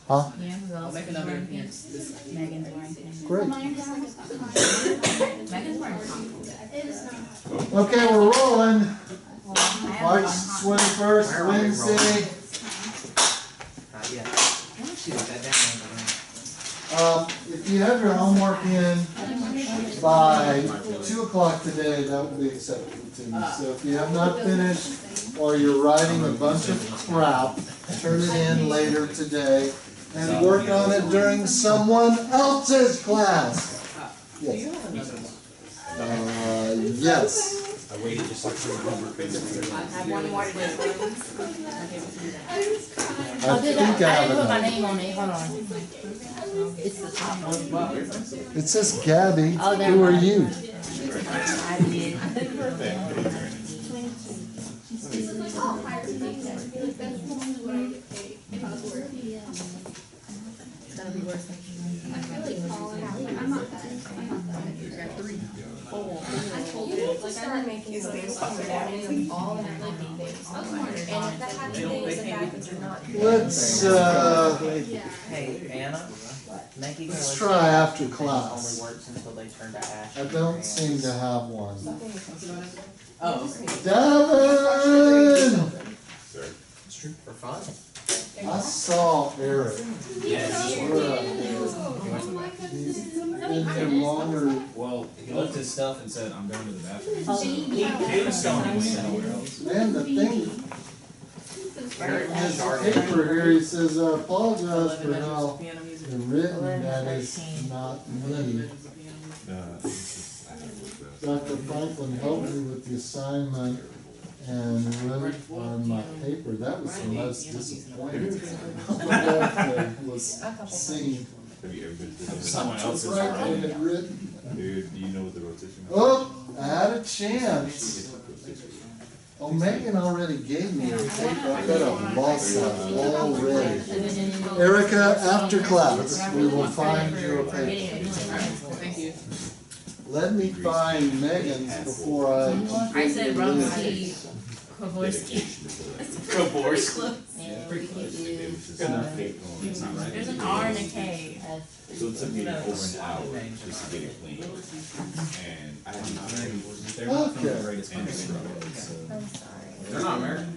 Huh? I'll make another appearance. Megan's wearing pants. Great. Megan's wearing pants. Okay, we're rolling. March March 21st, Wednesday. Not yet. Why don't you put that down? If you have your homework in by 2 o'clock today, that will be acceptable to me. So if you have not finished or you're writing a bunch of crap, turn it in later today and work on it during someone else's class. Yes. Yes. I waited just like for my homework. I have one more to do. I think I I didn't put my have name on it. Hold on. It's the top one. it. It says Gabby. Oh, there Who are mine. you? I did. That'll be worse. Start making things all and everything. And if the happy days and bad things are not. Let's Hey, Anna. Maggie let's try after class. only works until they turn to ash. I don't seem to have one. Oh, okay. Devin! It's true. For fun. I saw Eric. Yes. He's been here longer. Well, he left his stuff and said, "I'm going to the bathroom." Oh, He was telling me somewhere else. Man, the thing, Eric his started. paper here, he says, I apologize for 11 how measures of piano music. the written that is not 11 me. measures of piano music. Dr. Franklin helped me with the assignment and wrote on my paper. That was the most disappointing thing. Was seeing Have you ever been to someone else's writing it written. Dude, do you know what the rotation is? Oh, I had a chance. Oh, Megan already gave me her paper. I bet I've lost that already. Erica, after class, we will find your paper. Thank you. Let me find Megan's before I. I said Rumsky. Kovorski. There's an R and a K. So it took me over an hour just to get it clean. And I had not they're not from the greatest country, so they're not American.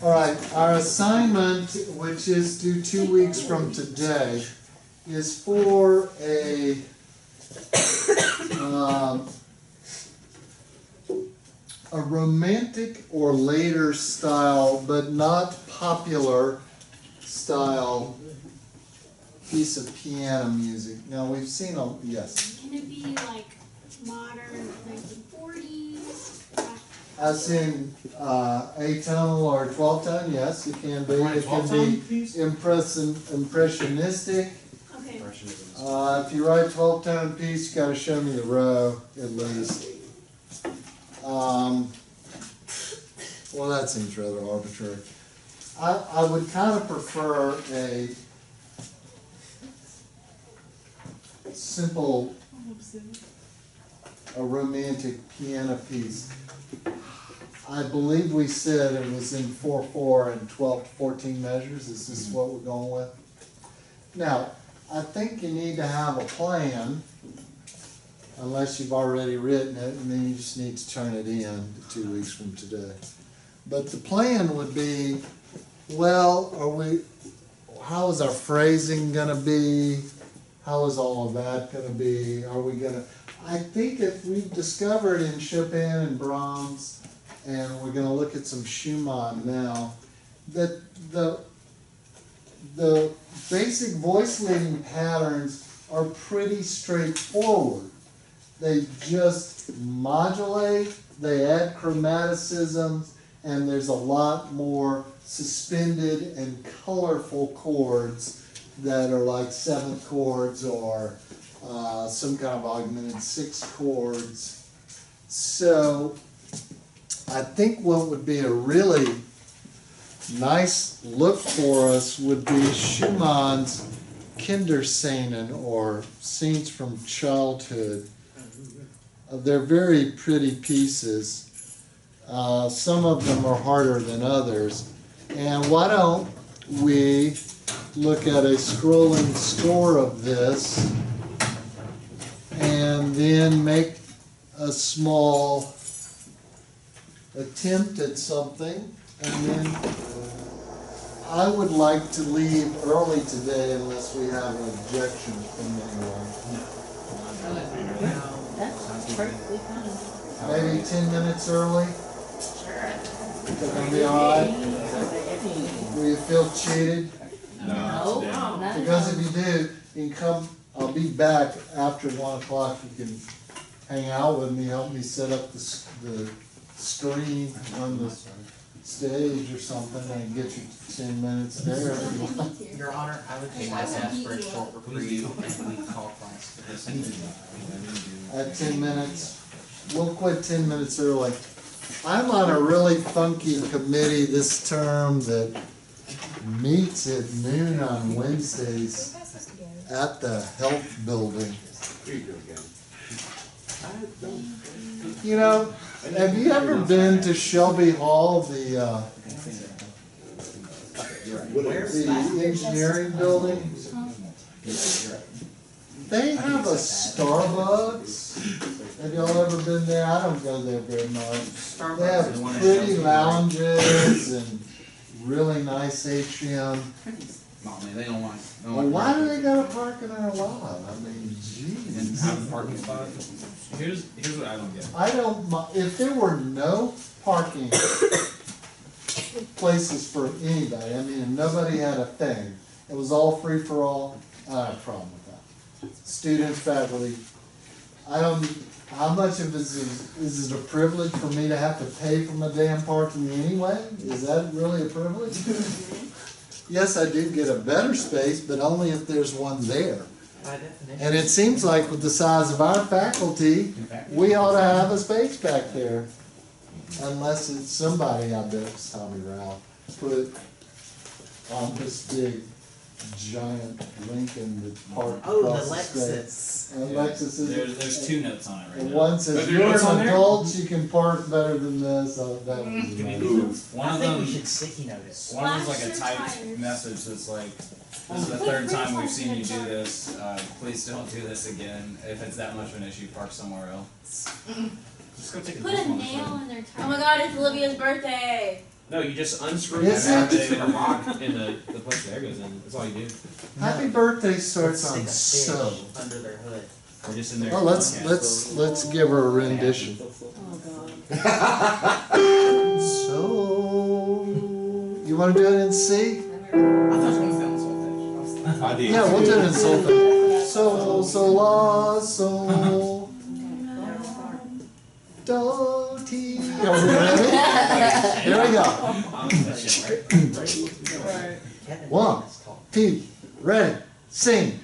All right, our assignment, which is due 2 weeks from today, is for a romantic or later style, but not popular style piece of piano music. Now we've seen a yes. Can it be like modern 1940s? As in atonal or 12-tone, yes, it can be. It can be impressionistic. Okay. If you write 12-tone piece, you got to show me the row at least. Well, that seems rather arbitrary. I would kind of prefer a simple, a romantic piano piece. I believe we said it was in 4/4 and 12 to 14 measures. Is this what we're going with? Now, I think you need to have a plan, unless you've already written it, and then you just need to turn it in 2 weeks from today. But the plan would be, well, how is our phrasing gonna be? How is all of that gonna be? I think if we've discovered in Chopin and Brahms, and we're gonna look at some Schumann now, that the basic voice leading patterns are pretty straightforward. They just modulate, they add chromaticisms, and there's a lot more suspended and colorful chords that are like seventh chords or some kind of augmented sixth chords. So I think what would be a really nice look for us would be Schumann's Kinderscenen, or Scenes from Childhood. They're very pretty pieces. Some of them are harder than others. And why don't we look at a scrolling score of this and then make a small attempt at something, and then I would like to leave early today unless we have an objection from anyone. That's perfectly fine. Maybe 10 minutes early? Sure. Is that gonna be all right? Will you feel cheated? No, not at Because all. if you do, you can come, I'll be back after 1 o'clock. You can hang out with me, help me set up the screen on the stage or something, and get you 10 minutes there. Your Honor, I would take this ask for a short reprieve and we call class. At 10 minutes, we'll quit 10 minutes early. I'm on a really funky committee this term that meets at noon on Wednesdays at the health building. You know, have you ever been to Shelby Hall, the engineering building? They have a Starbucks. Have y'all ever been there? I don't go there very much. They have pretty lounges and really nice atrium. No, man, they don't like. Well, why do they gotta park in our lot? I mean, And jeez. have a parking spot. Here's what I don't get. I don't if there were no parking places for anybody, I mean, if nobody had a thing, it was all free for all, I don't have a problem with that. Students, faculty, how much of this is it a privilege for me to have to pay for my damn parking anyway? Is that really a privilege? Yes, I do get a better space, but only if there's one there. By definition. And it seems like with the size of our faculty, we ought to have a space back there. Unless it's somebody, I bet it's Tommy Ralph, put on this big, giant Lincoln that parked Oh, across the the street. Lexus. And Lexus is. There's 2 notes on it right And now. one says, Are there you're notes on an there? adult, you can park better than this, so that was Give me nice. these. One I of think them. we should sticky notice. One was like a Slash typed your tires. message that's like, this is the 3rd time we've seen you do this, please don't do this again. If it's that much of an issue, park somewhere else. Just go take a Put look a on the nail phone. in their tire. Oh my god, it's Olivia's birthday. No, you just unscrew Is that it? stick a rock and the place the air goes in. That's all you do. Happy birthday starts Stick on a so. fish under their hood. Or just in there. Well, let's give her a rendition. Oh god. So, you wanna do it in C? I thought you were going to film solfege. I did. Yeah, we'll do it in solfege. So, la, so, do, ti. Are we ready? Here we go. Kevin 1, is called. 2, ready, sing.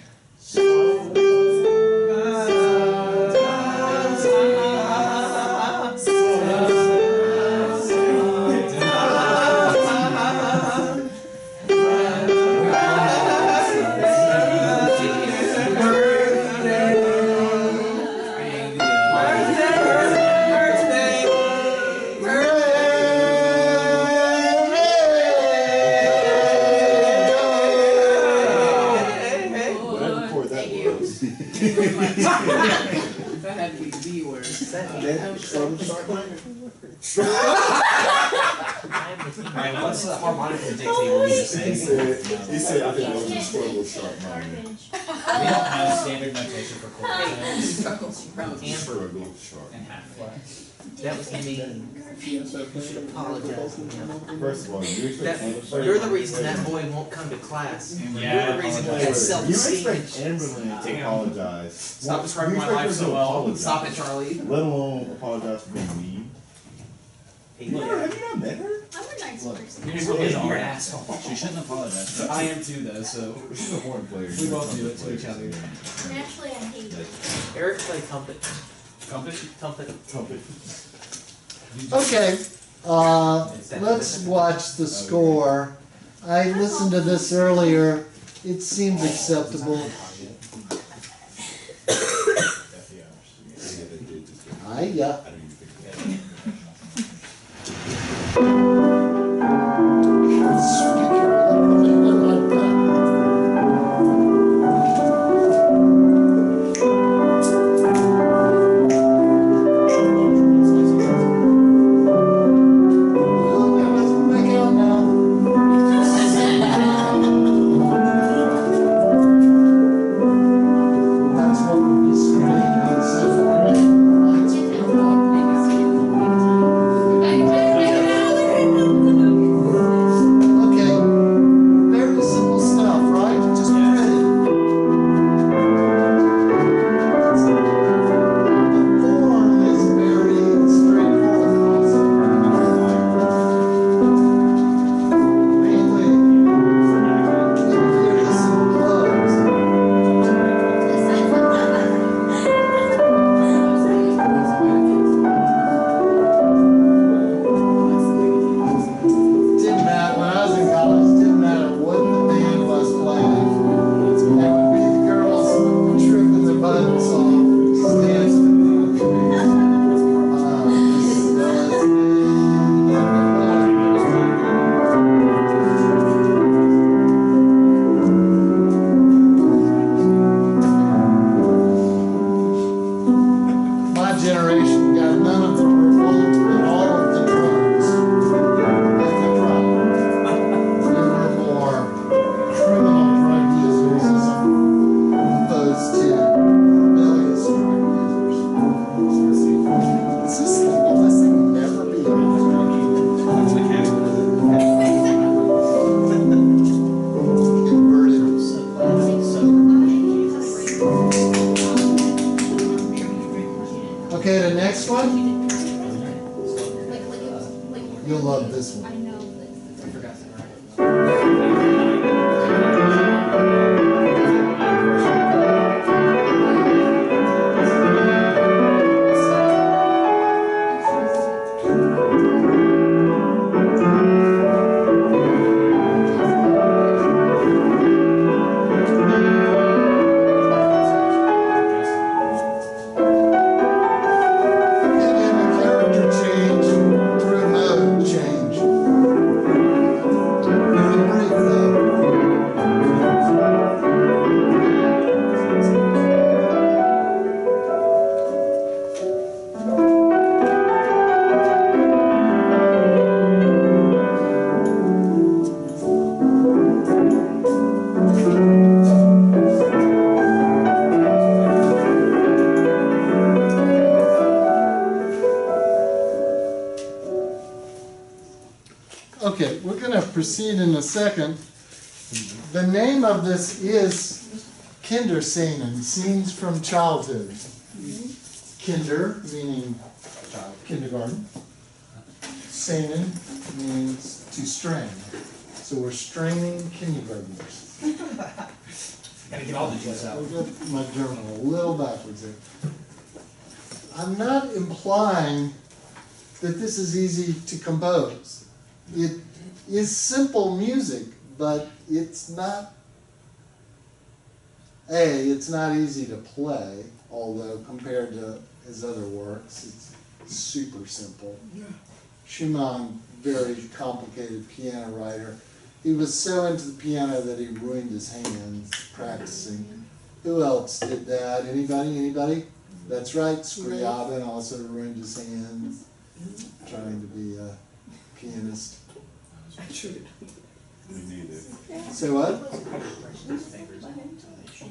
That had to be the word. Alright, what's the harmonica dictate what we just He say? said, I think it was a struggle sharp mind. We don't have standard notation for chords. Amber. Sharp. And half flat. That was mean. You should apologize to him. First of all, you expect. You're the reason that boy won't come to class. Yeah, You're the reason he apologize. has self-esteem. You expect Amberlyn to apologize. Stop describing You my expect life her so to well. apologize, Stop it, Charlie. Let alone apologize for being mean. He- Have you not met her? I'm a nice person. You're an asshole. She shouldn't apologize. I am too, though, so. She's a horn player. We both do it to each other. Naturally, I hate it. Eric played trumpet. Compass? Trumpet. Okay, let's watch the score. I listened to this earlier, it seems acceptable. Hiya. Speaker, proceed in a second. The name of this is Kinderscenen, scenes from childhood. Kinder meaning kindergarten. Scenen means to strain. So we're straining kindergartners. Gotta get all the juice out. I got my German a little backwards there. I'm not implying that this is easy to compose. It is simple music, but it's not easy to play, although compared to his other works, it's super simple. Schumann, very complicated piano writer. He was so into the piano that he ruined his hands practicing. Who else did that? Anybody? That's right, Scriabin also ruined his hands trying to be a pianist. Me neither. So what?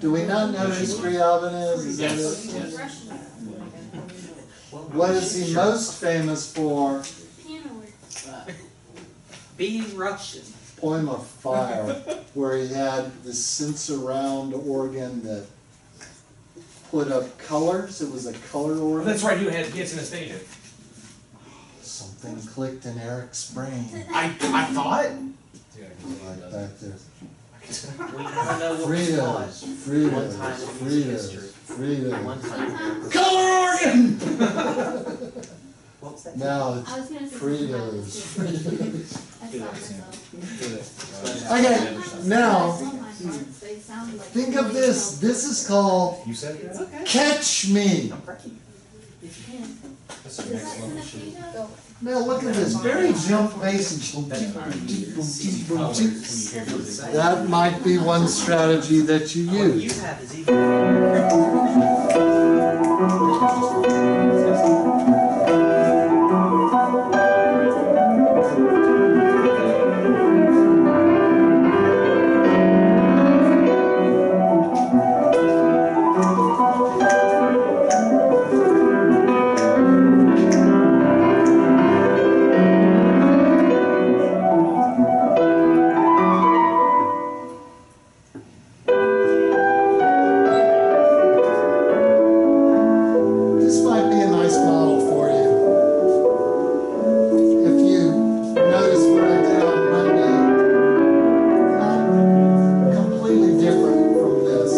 Do we not know who Scriabin is? Is that it? What is he most famous for? Piano work. Being Russian. Poem of Fire, where he had this sense-around organ that put up colors. It was a color Oh, organ. that's right, you had kids in the stadium. Something clicked in Eric's brain. I thought? Like back there. We never know what was what. Fritos, One time in music history. Fritos. One time. Color organ! What was that? Now I it's was gonna say Fritos. I saw myself. Okay, now I saw my parts, they sounded like. think of this. This is called You said that? Catch Me. That's the next level shit. Now look at this, very jump bass. That might be one strategy that you What you use. have is even. This might be a nice model for you. If you notice what I did on Monday, not completely different from this.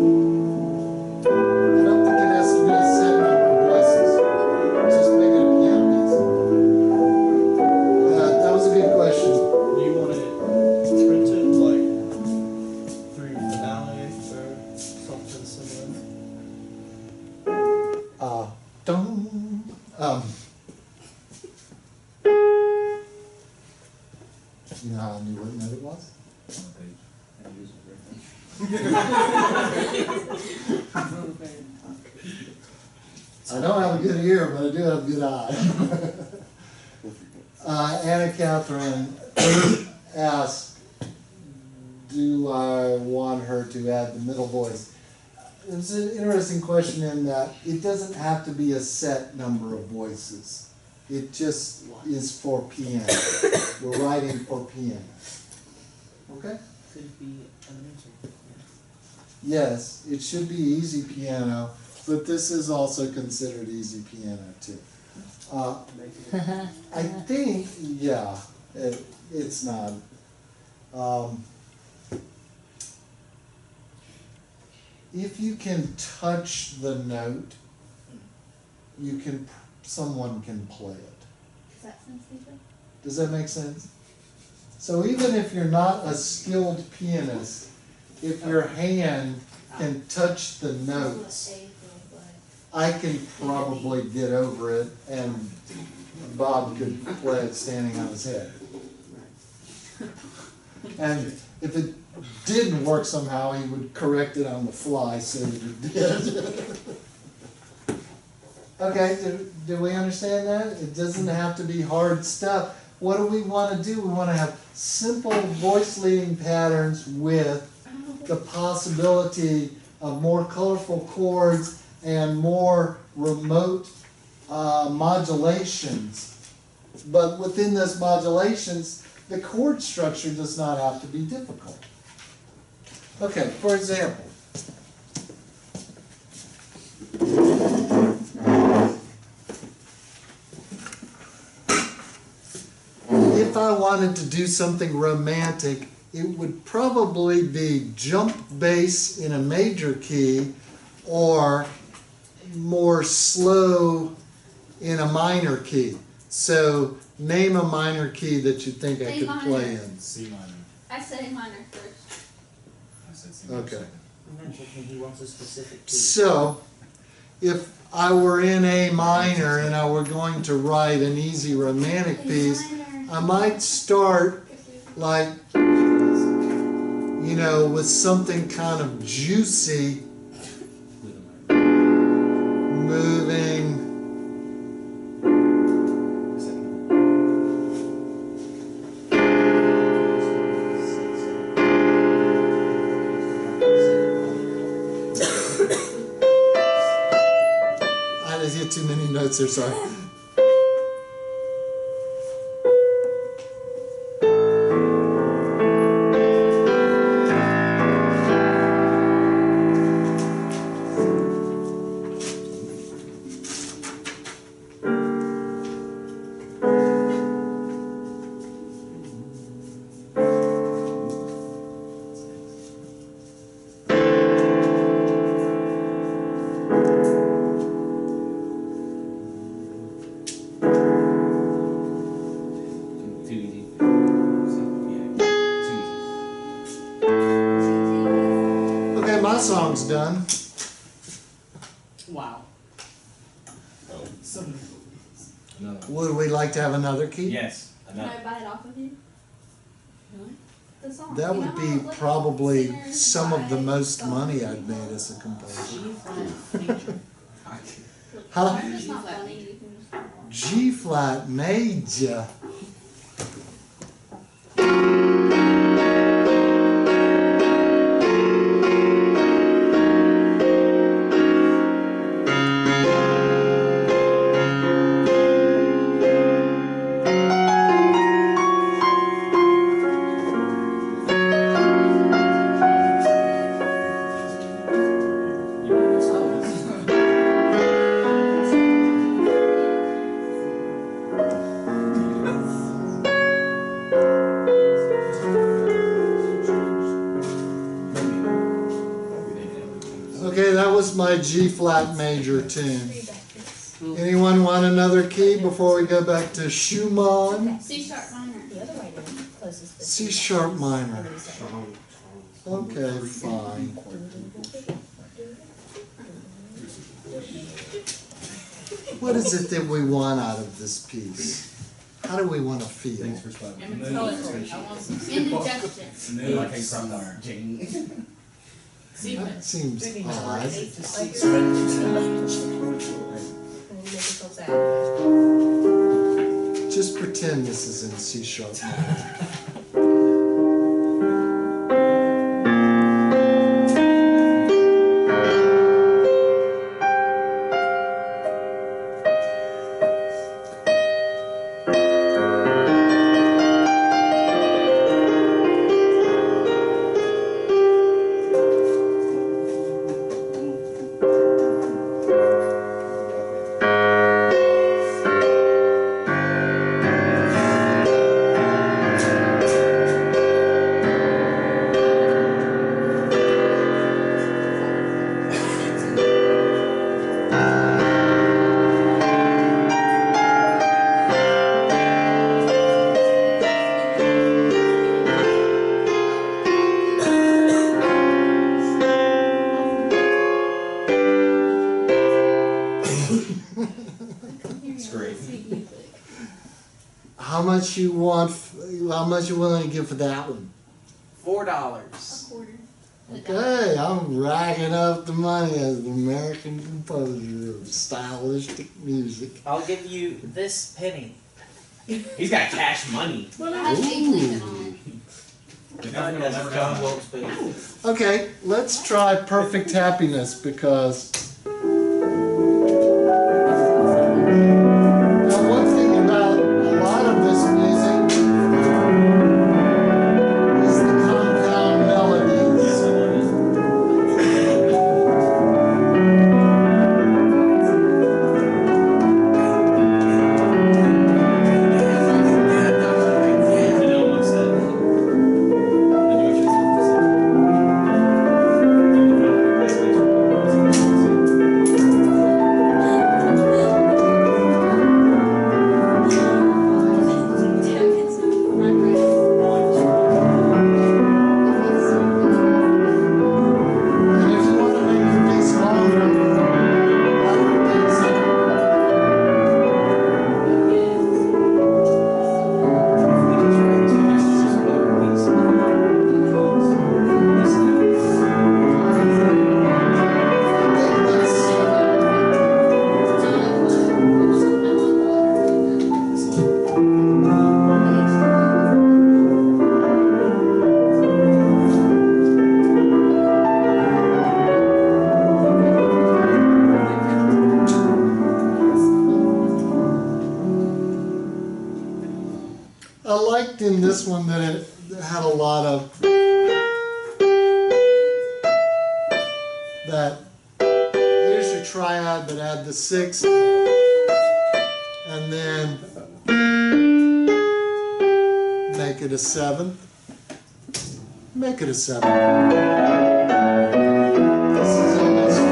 I don't think it has to be a set number of voices. Just make it a piano piece. That was a good question. Do you want it printed like through finale or something similar? Dum. You know how I knew what note it was? I don't have a good ear, but I do have a good eye. Anna Catherine asked, do I want her to add the middle voice? It's an interesting question in that it doesn't have to be a set number of voices. It just is for piano. We're writing for piano. Okay? Could it be elementary? Yes, it should be easy piano, but this is also considered easy piano too. I think, yeah, it's not. If you can touch the note, someone can play it. Does that sound stupid? Does that make sense? So even if you're not a skilled pianist, if your hand can touch the notes, I can probably get over it, and Bob could play it standing on his head. And if it didn't work somehow, he would correct it on the fly so that it did. Okay, do we understand that? It doesn't have to be hard stuff, what do we want to do? We want to have simple voice leading patterns with the possibility of more colorful chords and more remote modulations. But within those modulations, the chord structure does not have to be difficult. Okay, for example, if I wanted to do something romantic, it would probably be jump bass in a major key or more slow in a minor key. So name a minor key that you think I A could minor. play in. C minor. I said A minor first. I said C minor. Okay. I mentioned he wants a specific key. So if I were in A minor and I were going to write an easy romantic piece, I might start like, you know, with something kind of juicy, moving. I just hit too many notes there, sorry. Too easy. Yeah, too Okay, my song's done. Wow. easy. Another one. Would we like to have another key? Yes, Can another. I buy it off of you? The song. That You would know be how, like, probably singers some of the buy most songs? money I've made as a composer. Huh? Huh? It's not funny. You can just move on. G flat major. Okay, that was my G flat major tune. Anyone want another key before we go back to Schumann? C sharp minor. The other writer closest. C sharp minor. Okay, fine. What is it that we want out of this piece? How do we want to feel? Thanks for spotting. Imitation. I want some Indigestion. No, okay, somewhere. That seems odd. And you make yourself sad. Just pretend this is in C sharp minor. It's great. How much you want? How much you willing to give for that one? $4. A quarter. Okay, I'm racking up the money as an American composer of stylistic music. I'll give you this penny. He's got cash money. I have Abe Lincoln on it. The government will never John know. Wilkes Booth. Okay, let's try perfect happiness because now one thing about a lot of this music is the compound melodies. Yes, I love it. I know I'm upset. I knew I should have And if you want to make your piece longer, that would be something. I liked in this one that it had a lot of that. Here's your triad, but add the sixth, and then make it a seventh. Make it a seventh. This is almost you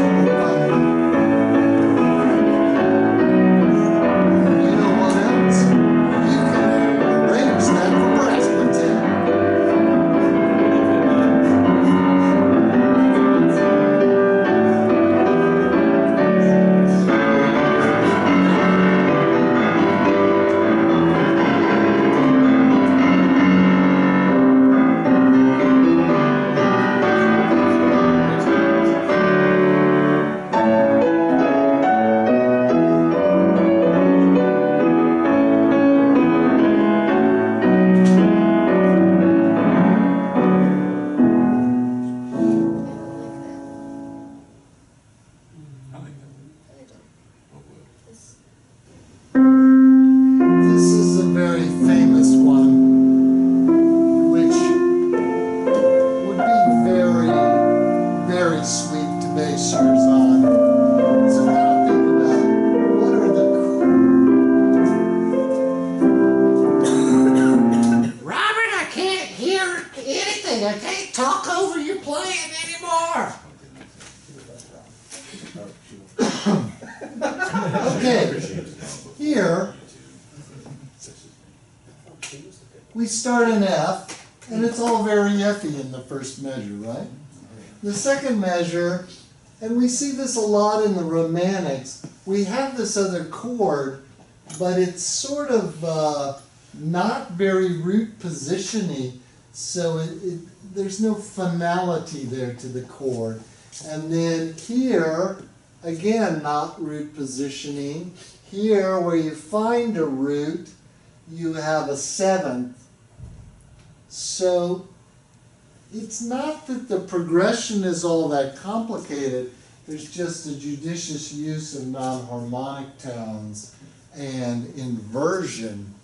know what else? You can arrange that for brass quintet. This is a very famous one, which would be very, very sweet to base yours on. So now think about what are the Robert, I can't hear anything. I can't talk over you playing anymore. Okay, here we start in F, and it's all very F-y in the first measure, right? The second measure, and we see this a lot in the Romantics, we have this other chord, but it's sort of not very root position-y, so there's no finality there to the chord. And then here, again, not root positioning. Here, where you find a root, you have a seventh. So it's not that the progression is all that complicated. There's just a judicious use of non-harmonic tones and inversion.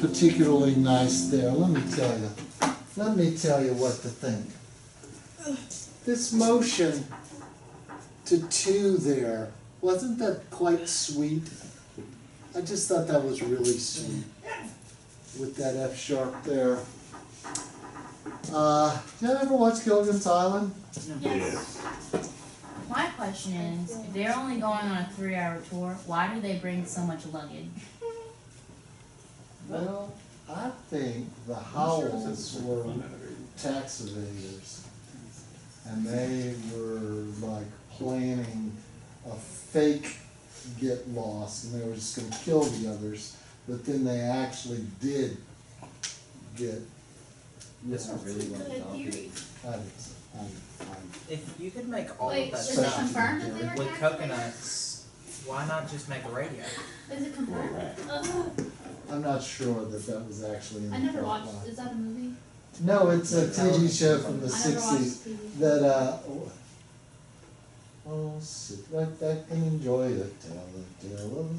particularly nice there. Let me tell you. Let me tell you what to think. This motion to 2 there, wasn't that quite sweet? I just thought that was really sweet with that F sharp there. Did you ever watch Gilligan's Island? Yes. My question is, if they're only going on a 3-hour tour, why do they bring so much luggage? Well, I think the Howells were tax evaders. And they were like planning a fake get lost, and they were just gonna kill the others, but then they actually did get This lost. is really well Good developed. theory. I think so. If you could make all Wait, of that is it stuff confirmed that they were with tax coconuts, why not just make a radio? Is it confirmed? I'm not sure that that was actually in the I never plot watched, line. is that a movie? No, it's a TV show from the I never watched '60s TV. that, oh, sit right back and enjoy the tale of tales.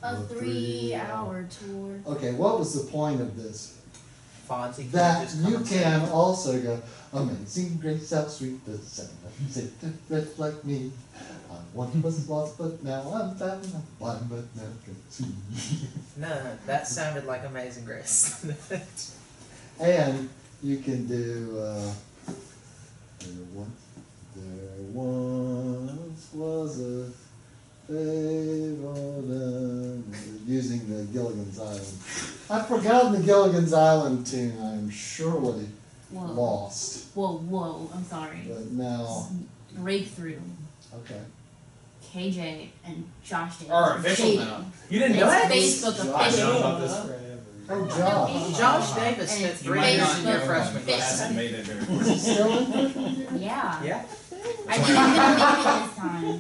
A 3-hour tour. Okay, what was the point of this? Fonzie That just you come can and also go, amazing grace, how sweet the sound, sit red like me. I once was lost, but now I'm found. I'm blind, but now can see. say, no, that sounded like Amazing Grace. And you can do, there once was a fable using the Gilligan's Island. I've forgotten the Gilligan's Island tune. I'm surely Whoa. lost. Whoa, I'm sorry. But now, Breakthrough. okay. KJ and Josh Davis. Are official now. You didn't know that? Facebook I've known official. about this forever. Oh, Josh. Josh Davis And spent it's 3 years in your Facebook freshman official. class. Hasn't made it very Is he still in there? Yeah. Yeah. I didn't even make it this time.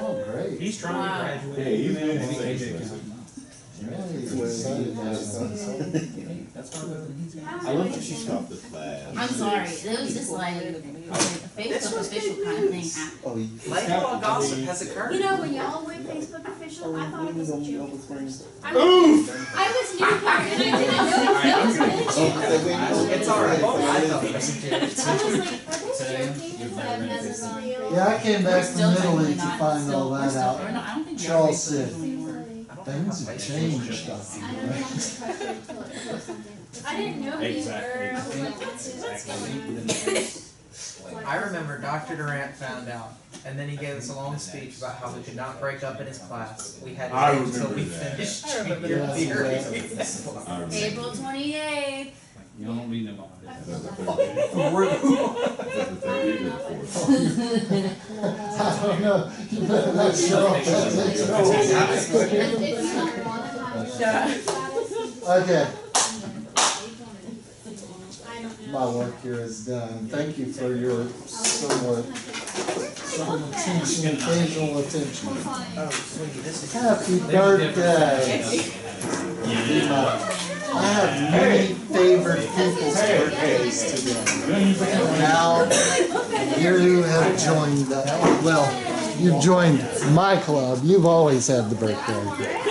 Oh, great. He's trying Wow. to graduate. Hey, he's Maybe doing KJ things can. Really excited about that. That's why I love that she stopped the class. I'm sorry. It was just like a Facebook official kind of thing happened. Oh, you Label gossip has occurred. You know, when y'all went Facebook official, I thought it was a joke. I was new here and I didn't know it was really joke. It's alright. I thought it was a joke. I was like, are they joking? Is that real? Yeah, I came back from Still Italy technically to not, find still, all we're that still, out. we're not, I don't think Charles we're said, Facebook anymore. things have changed, I don't know how to pressure until it posts something. I didn't know these were, I was like, what's going on? I remember Dr. Durant found out, and then he gave us a long speech about how we could not break up in his class. We had to I wait until remember we that. finished I remember junior that. theory. I remember. April 28th. You don't need no more. I don't know. You better not show up that Okay, my work here is done. Thank you for your somewhat attention, occasional attention. Oh, sweetie, this is Happy birthday. I have many favorite people's birthdays today. Now, you have joined, you've joined my club. You've always had the birthday.